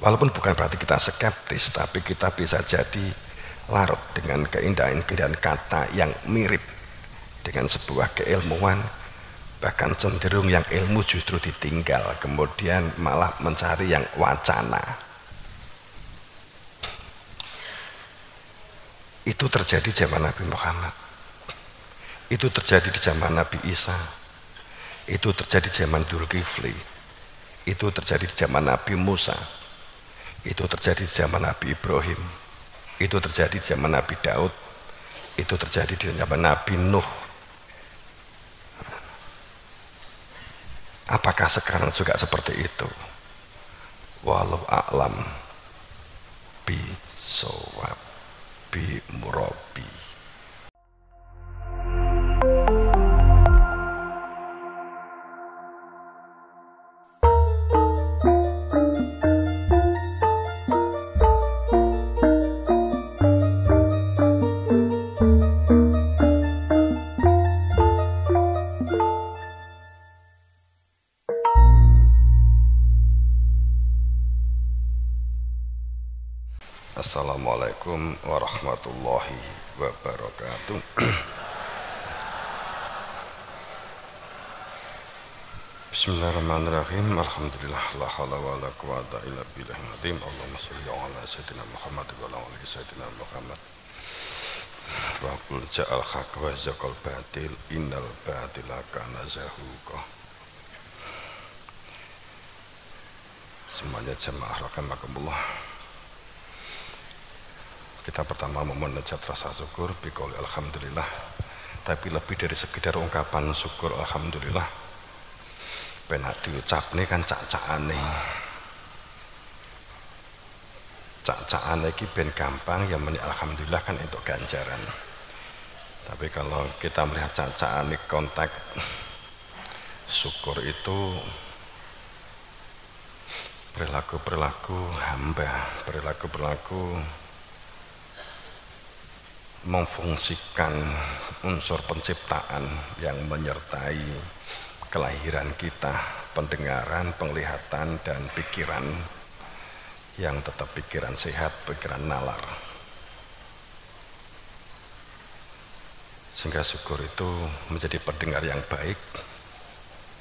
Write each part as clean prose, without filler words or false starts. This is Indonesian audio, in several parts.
Walaupun bukan berarti kita skeptis, tapi kita bisa jadi larut dengan keindahan-keindahan kata yang mirip dengan sebuah keilmuan, bahkan cenderung yang ilmu justru ditinggal, kemudian malah mencari yang wacana. Itu terjadi zaman Nabi Muhammad, itu terjadi di zaman Nabi Isa, itu terjadi di zaman Dzulkifli, itu terjadi di zaman Nabi Musa, itu terjadi di zaman Nabi Ibrahim, itu terjadi di zaman Nabi Daud, itu terjadi di zaman Nabi Nuh. Apakah sekarang juga seperti itu? Walau a'lam bi shawab bi murabi. Assalamualaikum warahmatullahi wabarakatuh. Bismillahirrahmanirrahim. Alhamdulillah, la haula wala quwata illa billahil azim. Allahumma shalli ala sayyidina Muhammad wa ala ali sayyidina Muhammad. Wa qul ja'al haqq wa zaqal batil innal batila kana zahuqa. Semuanya jemaah rahimakumullah. Kita pertama memanjat rasa syukur biqaul alhamdulillah, tapi lebih dari sekedar ungkapan syukur alhamdulillah, penak diucapne kan cak-cakane. Cak-cakane iki ben gampang, ya meni alhamdulillah kan untuk ganjaran. Tapi kalau kita melihat cak-cakane konteks syukur itu perilaku-perilaku hamba, perilaku-perilaku memfungsikan unsur penciptaan yang menyertai kelahiran kita, pendengaran, penglihatan, dan pikiran yang tetap pikiran sehat, pikiran nalar. Sehingga syukur itu menjadi pendengar yang baik,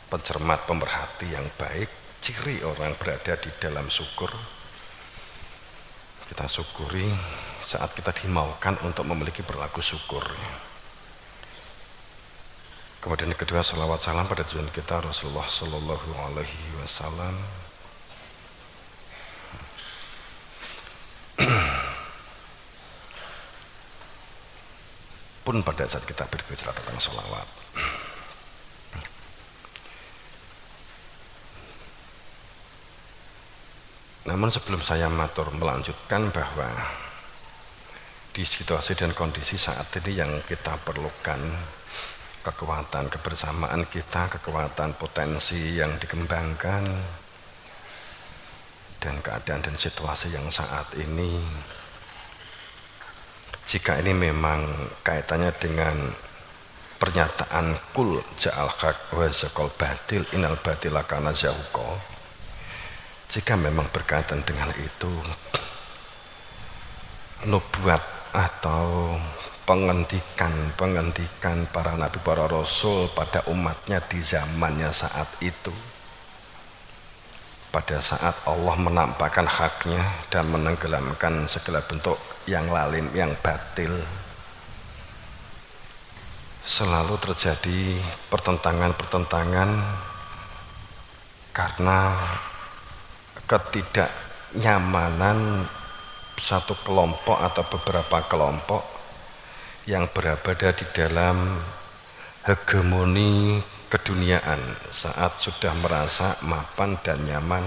pencermat, pemerhati yang baik. Ciri orang berada di dalam syukur, kita syukuri saat kita dimaukan untuk memiliki perilaku syukur. Kemudian yang kedua, salawat salam pada junjungan kita Rasulullah Sallallahu Alaihi Wasallam. Pun pada saat kita berbicara tentang salawat, namun sebelum saya melanjutkan bahwa di situasi dan kondisi saat ini yang kita perlukan kekuatan kebersamaan kita, kekuatan potensi yang dikembangkan, dan keadaan dan situasi yang saat ini, jika ini memang kaitannya dengan pernyataan kul ja'al haq wa zaqal batil innal batila kana zahuqa, jika memang berkaitan dengan itu, nubuat atau penghentikan para nabi, para rasul pada umatnya di zamannya saat itu, pada saat Allah menampakkan haknya dan menenggelamkan segala bentuk yang lalim, yang batil, selalu terjadi pertentangan-pertentangan karena ketidaknyamanan satu kelompok atau beberapa kelompok yang berada di dalam hegemoni keduniaan saat sudah merasa mapan dan nyaman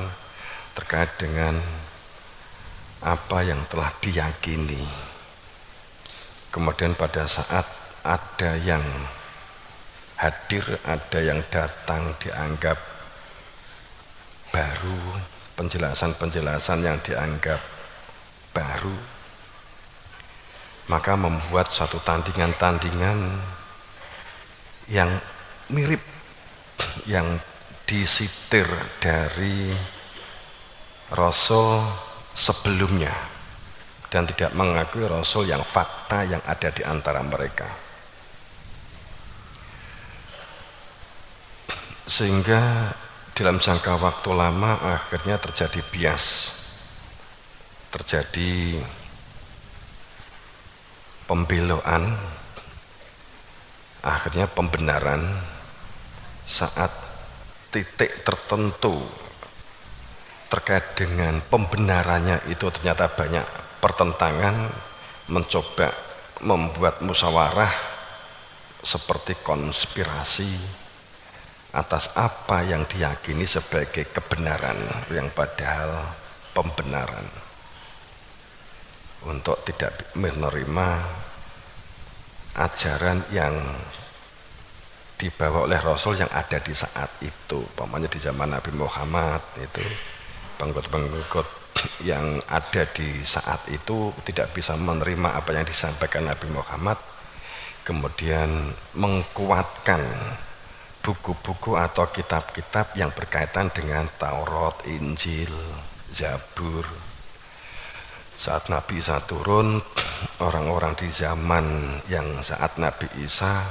terkait dengan apa yang telah diyakini. Kemudian pada saat ada yang hadir, ada yang datang dianggap baru, penjelasan-penjelasan yang dianggap baru, maka membuat suatu tandingan-tandingan yang mirip, yang disitir dari Rasul sebelumnya dan tidak mengakui rasul yang fakta yang ada di antara mereka. Sehingga dalam jangka waktu lama akhirnya terjadi bias, terjadi pembeloan, akhirnya pembenaran saat titik tertentu terkait dengan pembenarannya itu ternyata banyak pertentangan, mencoba membuat musyawarah seperti konspirasi atas apa yang diyakini sebagai kebenaran yang padahal pembenaran, untuk tidak menerima ajaran yang dibawa oleh Rasul yang ada di saat itu. Umpamanya di zaman Nabi Muhammad itu pengikut-pengikut yang ada di saat itu tidak bisa menerima apa yang disampaikan Nabi Muhammad, kemudian mengkuatkan buku-buku atau kitab-kitab yang berkaitan dengan Taurat, Injil, Zabur. Saat Nabi Isa turun, orang-orang di zaman yang saat Nabi Isa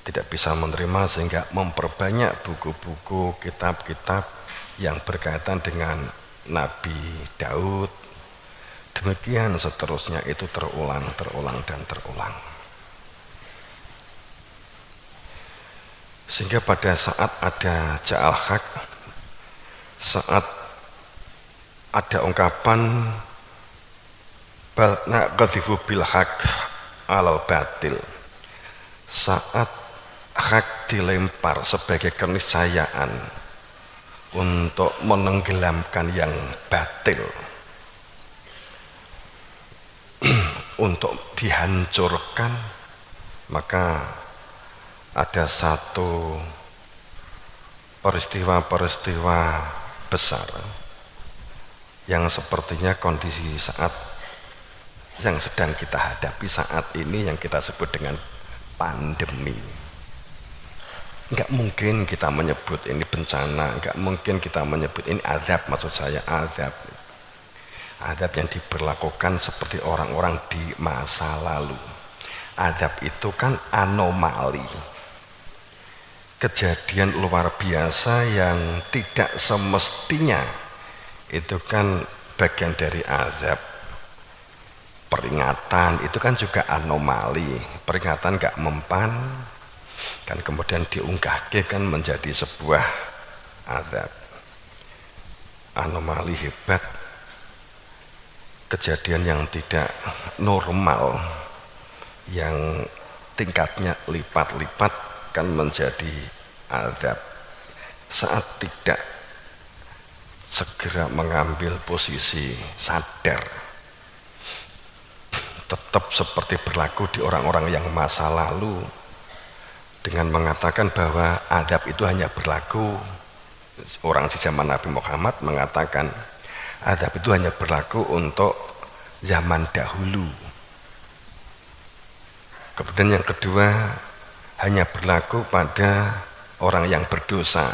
tidak bisa menerima sehingga memperbanyak buku-buku, kitab-kitab yang berkaitan dengan Nabi Daud. Demikian seterusnya, itu terulang dan terulang. Sehingga pada saat ada ja'al haq, saat ada ungkapan bal naqdhifu bil haq alal batil, saat hak dilempar sebagai keniscayaan untuk menenggelamkan yang batil, untuk dihancurkan, maka ada satu peristiwa-peristiwa besar yang sepertinya kondisi saat yang sedang kita hadapi saat ini yang kita sebut dengan pandemi. Enggak mungkin kita menyebut ini bencana, enggak mungkin kita menyebut ini azab, maksud saya azab yang diberlakukan seperti orang-orang di masa lalu. Azab itu kan anomali, kejadian luar biasa yang tidak semestinya, itu kan bagian dari azab. Peringatan itu kan juga anomali, peringatan gak mempan kan kemudian diunggahke kan menjadi sebuah azab. Anomali hebat, kejadian yang tidak normal yang tingkatnya lipat-lipat kan menjadi azab saat tidak segera mengambil posisi sadar. Tetap seperti berlaku di orang-orang yang masa lalu dengan mengatakan bahwa azab itu hanya berlaku, orang di zaman Nabi Muhammad mengatakan azab itu hanya berlaku untuk zaman dahulu. Kemudian yang kedua, hanya berlaku pada orang yang berdosa,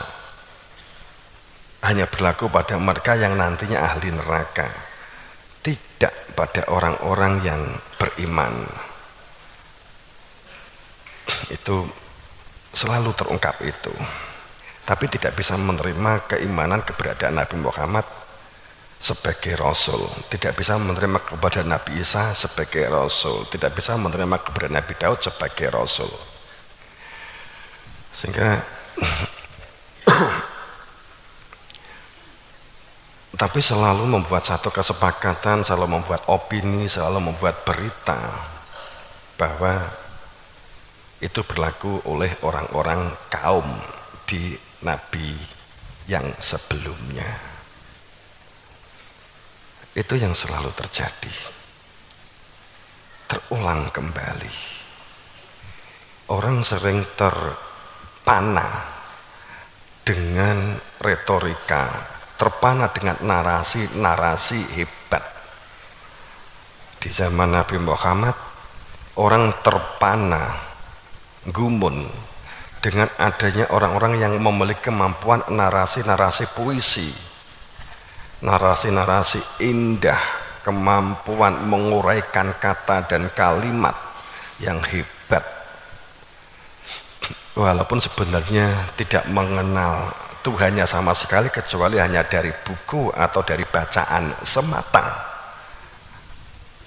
hanya berlaku pada mereka yang nantinya ahli neraka, tidak pada orang-orang yang beriman. Itu selalu terungkap itu, tapi tidak bisa menerima keimanan keberadaan Nabi Muhammad sebagai Rasul, tidak bisa menerima kepada Nabi Isa sebagai Rasul, tidak bisa menerima kepada Nabi Daud sebagai Rasul. Sehingga tapi selalu membuat satu kesepakatan, selalu membuat opini, selalu membuat berita bahwa itu berlaku oleh orang-orang kaum di Nabi yang sebelumnya. Itu yang selalu terjadi, terulang kembali. Orang sering terpana dengan retorika, terpana dengan narasi-narasi hebat. Di zaman Nabi Muhammad, orang terpana, gumun dengan adanya orang-orang yang memiliki kemampuan narasi-narasi puisi, narasi-narasi indah, kemampuan menguraikan kata dan kalimat yang hebat, walaupun sebenarnya tidak mengenal Tuhannya sama sekali kecuali hanya dari buku atau dari bacaan semata,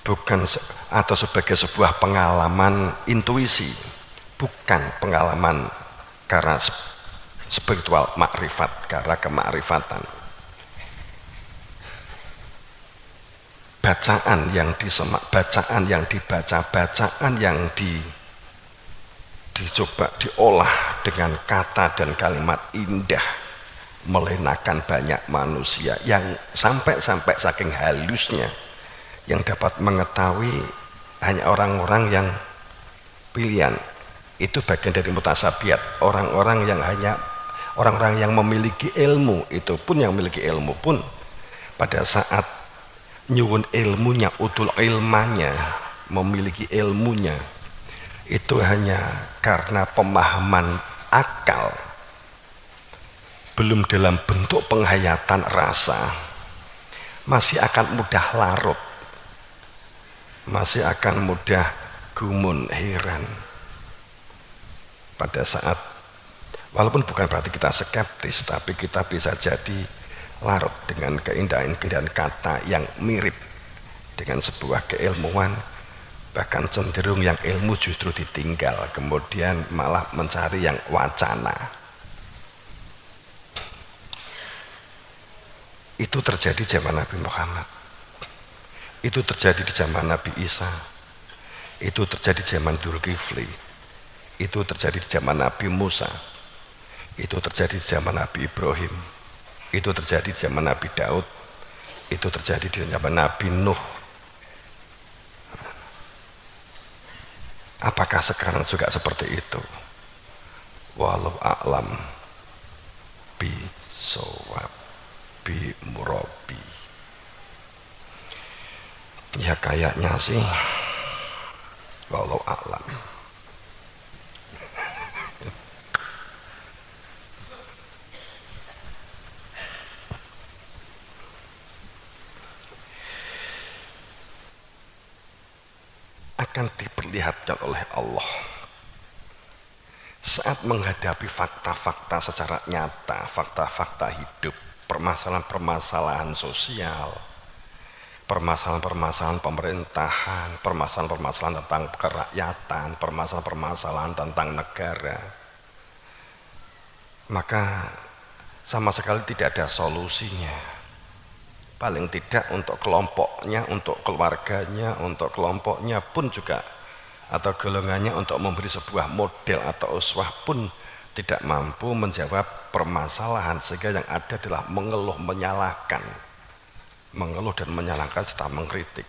bukan atau sebagai sebuah pengalaman intuisi, bukan pengalaman karena spiritual makrifat, karena kemakrifatan. Bacaan yang disemak, bacaan yang dibaca, bacaan yang dicoba diolah dengan kata dan kalimat indah, melenakan banyak manusia yang sampai saking halusnya yang dapat mengetahui hanya orang-orang yang pilihan. Itu bagian dari mutasabiat, orang-orang yang memiliki ilmu. Itu pun yang memiliki ilmu pun pada saat nyuwun ilmunya, utul ilmanya, memiliki ilmunya, itu hanya karena pemahaman akal, belum dalam bentuk penghayatan rasa, masih akan mudah larut, masih akan mudah gumun heran pada saat, walaupun bukan berarti kita skeptis, tapi kita bisa jadi larut dengan keindahan-keindahan kata yang mirip dengan sebuah keilmuan, bahkan cenderung yang ilmu justru ditinggal, kemudian malah mencari yang wacana. Itu terjadi zaman Nabi Muhammad, itu terjadi di zaman Nabi Isa, itu terjadi di zaman Dzulkifli, itu terjadi di zaman Nabi Musa, itu terjadi di zaman Nabi Ibrahim, itu terjadi di zaman Nabi Daud, itu terjadi di zaman Nabi Nuh. Apakah sekarang juga seperti itu? Wallahu a'lam bishawab bi murabi. Ya kayaknya sih wallahu a'lam. Akan diperlihatkan oleh Allah saat menghadapi fakta-fakta secara nyata, fakta-fakta hidup, permasalahan-permasalahan sosial, permasalahan-permasalahan pemerintahan, permasalahan-permasalahan tentang kerakyatan, permasalahan-permasalahan tentang negara, maka sama sekali tidak ada solusinya. Paling tidak untuk kelompoknya, untuk keluarganya, untuk kelompoknya pun juga, atau golongannya untuk memberi sebuah model atau uswah pun tidak mampu menjawab permasalahan, sehingga yang ada adalah mengeluh, menyalahkan, mengeluh dan menyalahkan serta mengkritik.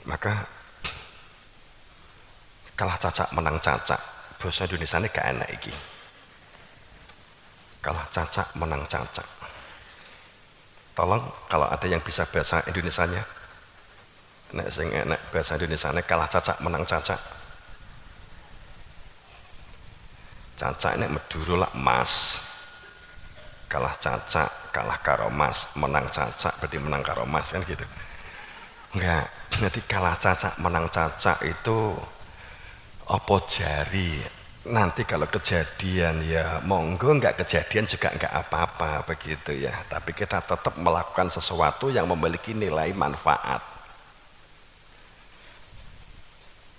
Maka kalah cacak menang cacak, bahasa Indonesia ini gak enak iki. Kalah cacak menang cacak. Tolong kalau ada yang bisa bahasa Indonesianya, nek sing enak bahasa Indonesianya kalah cacak menang cacak. Cacak nek Madura lah mas, kalah cacak kalah karo mas, menang cacak berarti menang karo mas, kan gitu. Enggak, nanti kalah cacak menang cacak itu apa jari. Nanti kalau kejadian ya monggo, nggak kejadian juga nggak apa-apa begitu ya, tapi kita tetap melakukan sesuatu yang memiliki nilai manfaat.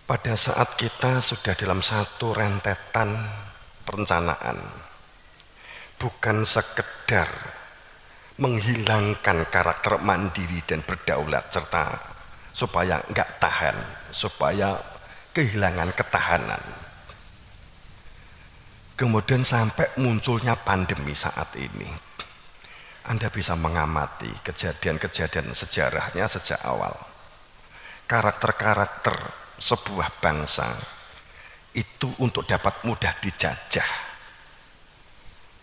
Pada saat kita sudah dalam satu rentetan perencanaan, bukan sekedar menghilangkan karakter mandiri dan berdaulat serta supaya nggak tahan, supaya kehilangan ketahanan, kemudian sampai munculnya pandemi saat ini. Anda bisa mengamati kejadian-kejadian sejarahnya sejak awal. Karakter-karakter sebuah bangsa itu untuk dapat mudah dijajah.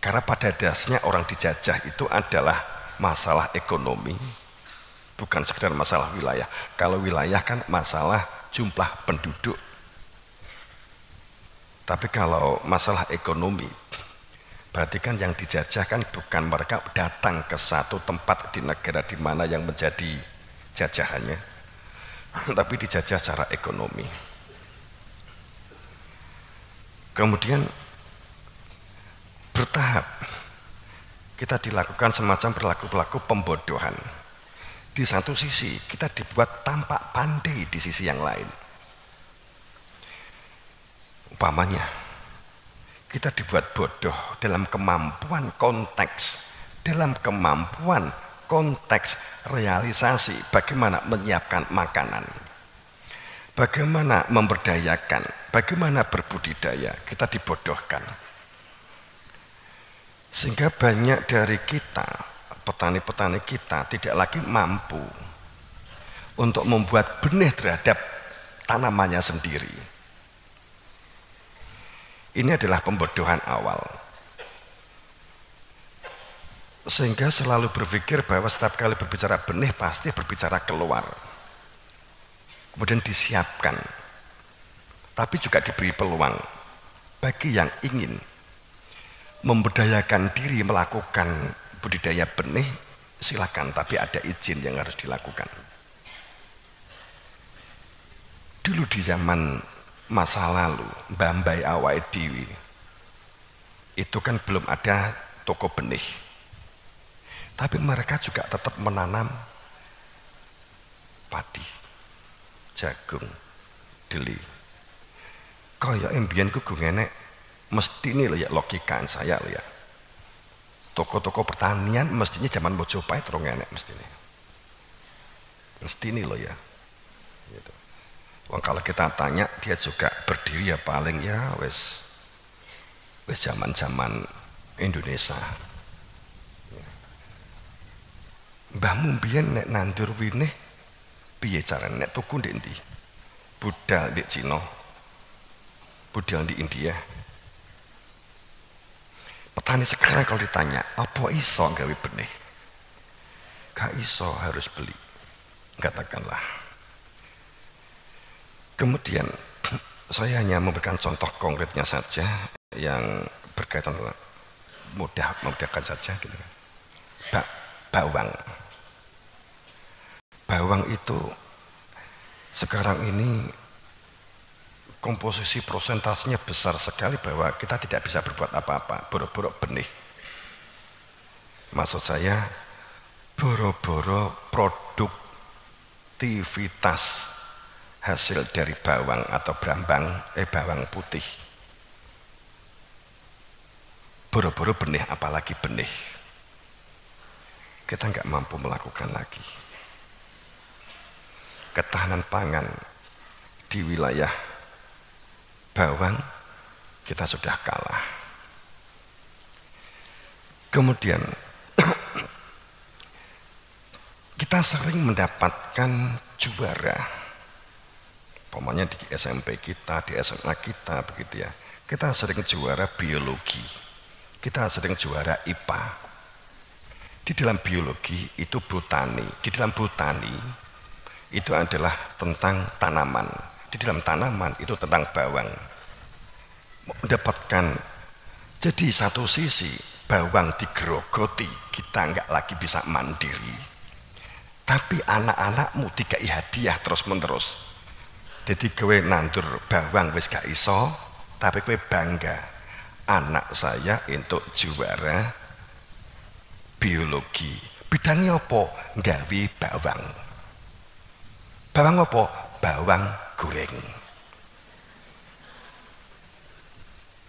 Karena pada dasarnya orang dijajah itu adalah masalah ekonomi, bukan sekedar masalah wilayah. Kalau wilayah kan masalah jumlah penduduk. Tapi kalau masalah ekonomi, Berarti kan yang dijajah kan bukan mereka datang ke satu tempat di negara di mana yang menjadi jajahannya, tapi dijajah secara ekonomi. Kemudian bertahap kita dilakukan semacam perilaku pembodohan. Di satu sisi kita dibuat tampak pandai di sisi yang lain. Umpamanya kita dibuat bodoh dalam kemampuan konteks realisasi bagaimana menyiapkan makanan, bagaimana memberdayakan, bagaimana berbudidaya. Kita dibodohkan sehingga banyak dari kita, petani-petani kita, tidak lagi mampu untuk membuat benih terhadap tanamannya sendiri. Ini adalah pembodohan awal. Sehingga selalu berpikir bahwa setiap kali berbicara benih pasti berbicara keluar. Kemudian disiapkan. Tapi juga diberi peluang bagi yang ingin memberdayakan diri melakukan budidaya benih, silakan, tapi ada izin yang harus dilakukan. Dulu di zaman masa lalu, Mbambai awake dhewe itu kan belum ada toko benih, tapi mereka juga tetap menanam padi, jagung, deli. Kaya mbiyen ku ngene, mesti ini loh ya logikaan saya loh ya. Toko-toko pertanian mestinya zaman Mojopahit rong enek mestinya. Mesti ini loh ya. Gitu. Wong kalau kita tanya dia juga berdiri ya paling ya wes zaman-zaman Indonesia. Mbahmu mbiyen nek nandur winih piye carane nek tuku ndek ndi? Budal di Cina, budal di India. Petani sekarang kalau ditanya apa iso gawe benih? Gak iso, harus beli. Katakanlah. Kemudian saya hanya memberikan contoh konkretnya saja yang berkaitan memudahkan saja gitu. Bawang itu sekarang ini komposisi prosentasenya besar sekali bahwa kita tidak bisa berbuat apa-apa, boro-boro benih. Maksud saya boro-boro produktivitas hasil dari bawang atau bawang putih. Boro-boro benih, apalagi benih. Kita nggak mampu melakukan lagi. Ketahanan pangan di wilayah bawang kita sudah kalah. Kemudian kita sering mendapatkan juara. Pokoknya di SMP kita, di SMA kita begitu ya. Kita sering juara biologi, kita sering juara IPA. Di dalam biologi itu botani, di dalam botani itu adalah tentang tanaman, di dalam tanaman itu tentang bawang. Mendapatkan, jadi satu sisi bawang digerogoti, kita nggak lagi bisa mandiri, tapi anak-anakmu dikai hadiah terus menerus. Jadi kowe nandur bawang wis gak iso, tapi kowe bangga anak saya untuk juara biologi. Bidangnya apa? Nggawe bawang. Bawang apa? Bawang goreng.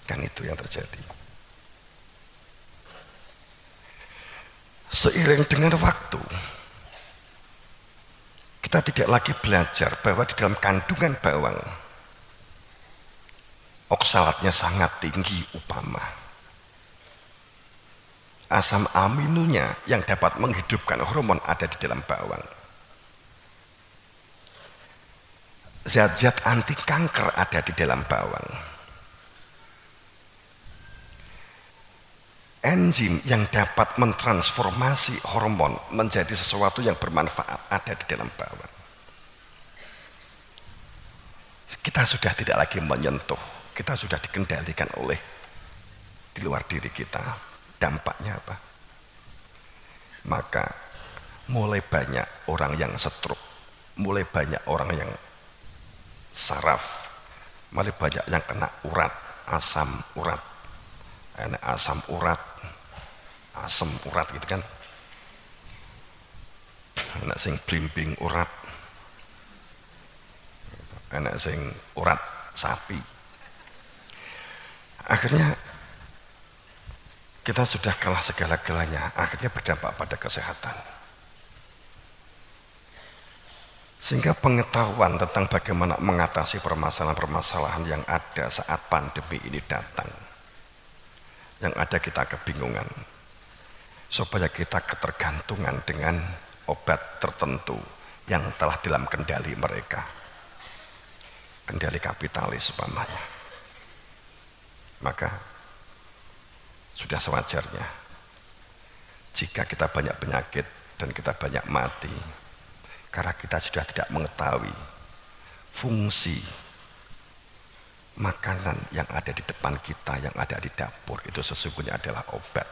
Kan itu yang terjadi. Seiring dengan waktu, kita tidak lagi belajar bahwa di dalam kandungan bawang oksalatnya sangat tinggi upama. Asam aminonya yang dapat menghidupkan hormon ada di dalam bawang. Zat-zat anti kanker ada di dalam bawang. Enzim yang dapat mentransformasi hormon menjadi sesuatu yang bermanfaat ada di dalam bawang. Kita sudah tidak lagi menyentuh, kita sudah dikendalikan oleh di luar diri kita. Dampaknya apa? Maka mulai banyak orang yang stroke, mulai banyak orang yang saraf, mulai banyak yang kena urat, asam urat, asam urat, asam urat gitu kan, enak sing blimbing urat, enak sing urat sapi. Akhirnya kita sudah kalah segala-galanya, akhirnya berdampak pada kesehatan. Sehingga pengetahuan tentang bagaimana mengatasi permasalahan-permasalahan yang ada saat pandemi ini datang, yang ada kita kebingungan, supaya kita ketergantungan dengan obat tertentu yang telah dalam kendali mereka, kendali kapitalis umpamanya. Maka sudah sewajarnya jika kita banyak penyakit dan kita banyak mati karena kita sudah tidak mengetahui fungsi makanan yang ada di depan kita, yang ada di dapur itu sesungguhnya adalah obat.